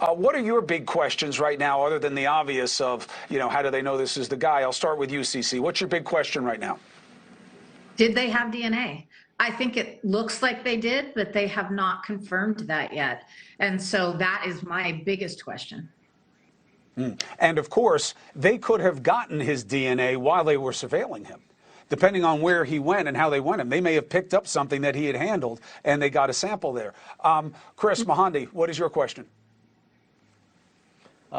What are your big questions right now, other than the obvious of, how do they know this is the guy? I'll start with you, CeCe. What's your big question right now? Did they have DNA? I think it looks like they did, but they have not confirmed that yet. And so that is my biggest question. And of course, they could have gotten his DNA while they were surveilling him. Depending on where he went and how they went him, they may have picked up something that he had handled and they got a sample there. Kris Mohandie, what is your question?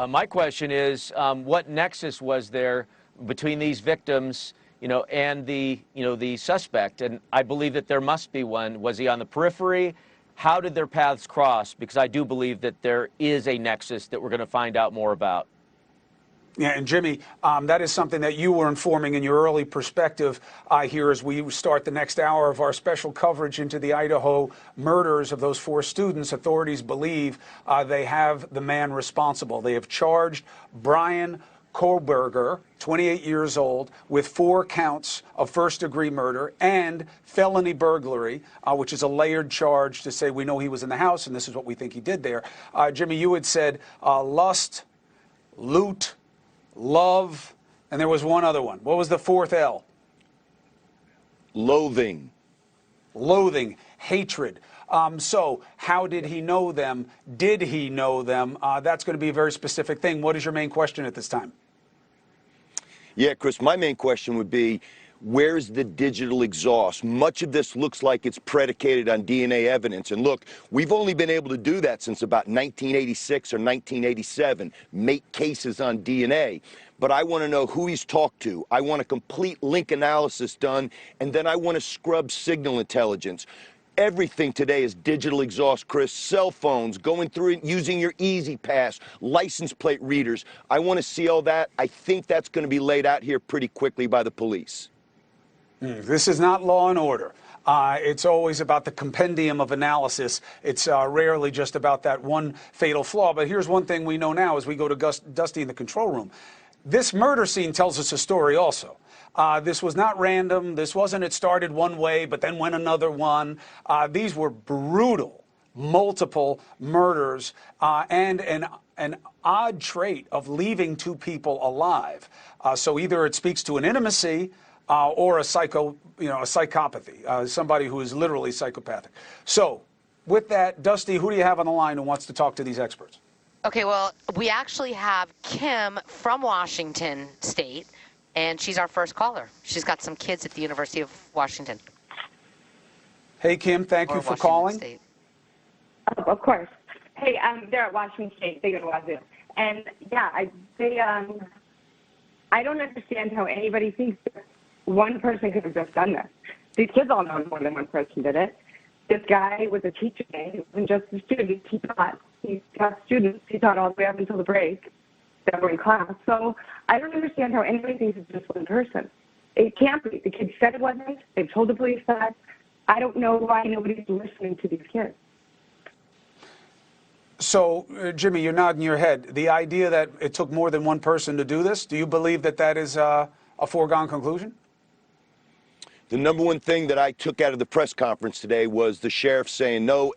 My question is, what nexus was there between these victims, and the suspect? And I believe that there must be one. Was he on the periphery? How did their paths cross? Because I do believe that there is a nexus that we're going to find out more about. Yeah, and Jimmy, that is something that you were informing in your early perspective here as we start the next hour of our special coverage into the Idaho murders of those 4 students. Authorities believe they have the man responsible. They have charged Brian Koberger, 28 years old, with 4 counts of first-degree murder and felony burglary, which is a layered charge to say we know he was in the house and this is what we think he did there. Jimmy, you had said lust, loot, love, and there was one other one. What was the 4th L? Loathing. Loathing, hatred. So how did he know them? Did he know them? That's going to be a very specific thing. What is your main question at this time? Yeah, Kris, my main question would be, where's the digital exhaust? Much of this looks like it's predicated on DNA evidence. And look, we've only been able to do that since about 1986 or 1987, make cases on DNA. But I want to know who he's talked to. I want a complete link analysis done, and then I want to scrub signal intelligence. Everything today is digital exhaust, Kris. Cell phones, going through it, using your Easy Pass, license plate readers. I want to see all that. I think that's going to be laid out here pretty quickly by the police. This is not Law and Order. It's always about the compendium of analysis. It's rarely just about that one fatal flaw. But here's one thing we know now as we go to Dusty in the control room. This murder scene tells us a story also. This was not random. This wasn't it started one way, but then went another one. These were brutal, multiple murders and an odd trait of leaving 2 people alive. So either it speaks to an intimacy or a psychopathy, somebody who is literally psychopathic. So with that, Dusty, who do you have on the line who wants to talk to these experts? Okay, well, we actually have Kim from Washington State, and she's our first caller. She's got some kids at the University of Washington. Hey, Kim, thank you for calling. State. Oh, of course. Hey, they're at Washington State. They go to Wazoo. And, yeah, I don't understand how anybody thinks that one person could have just done this. These kids all know more than one person did it. This guy was a teacher. He wasn't just a student. He taught students. He taught all the way up until the break that were in class. So I don't understand how anybody thinks it's just one person. It can't be. The kids said it wasn't. They've told the police that. I don't know why nobody's listening to these kids. So, Jimmy, you're nodding your head. The idea that it took more than one person to do this, do you believe that that is a foregone conclusion? The number one thing that I took out of the press conference today was the sheriff saying, no,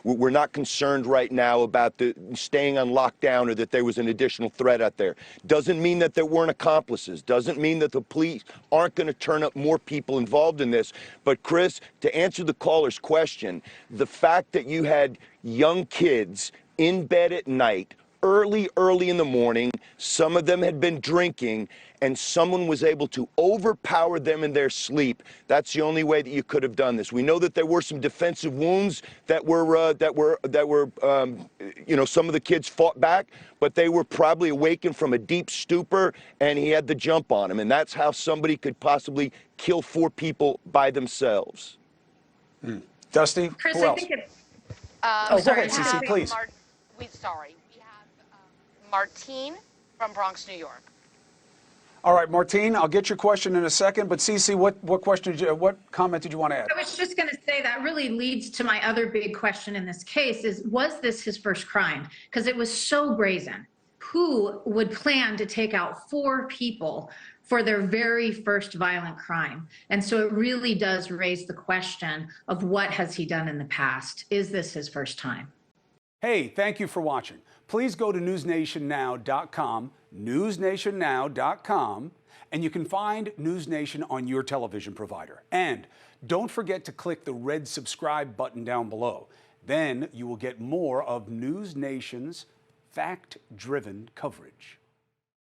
we're not concerned right now about staying on lockdown or that there was an additional threat out there. Doesn't mean that there weren't accomplices. Doesn't mean that the police aren't going to turn up more people involved in this. But, Kris, to answer the caller's question, the fact that you had young kids in bed at night, early in the morning, some of them had been drinking, and someone was able to overpower them in their sleep. That's the only way that you could have done this. We know that there were some defensive wounds that were some of the kids fought back, but they were probably awakened from a deep stupor, and he had the jump on him, and that's how somebody could possibly kill 4 people by themselves. Dusty, Kris, who else? I think it's... Go ahead, CeCe, please. We have Martine from Bronx, New York. All right, Martine, I'll get your question in a second, but CeCe, what comment did you want to add? I was just going to say that really leads to my other big question in this case is, was this his first crime? Because it was so brazen. Who would plan to take out 4 people for their very first violent crime? And so it really does raise the question of what has he done in the past? Is this his first time? Hey, thank you for watching. Please go to newsnationnow.com, newsnationnow.com, and you can find NewsNation on your television provider. And don't forget to click the red subscribe button down below. Then you will get more of NewsNation's fact-driven coverage.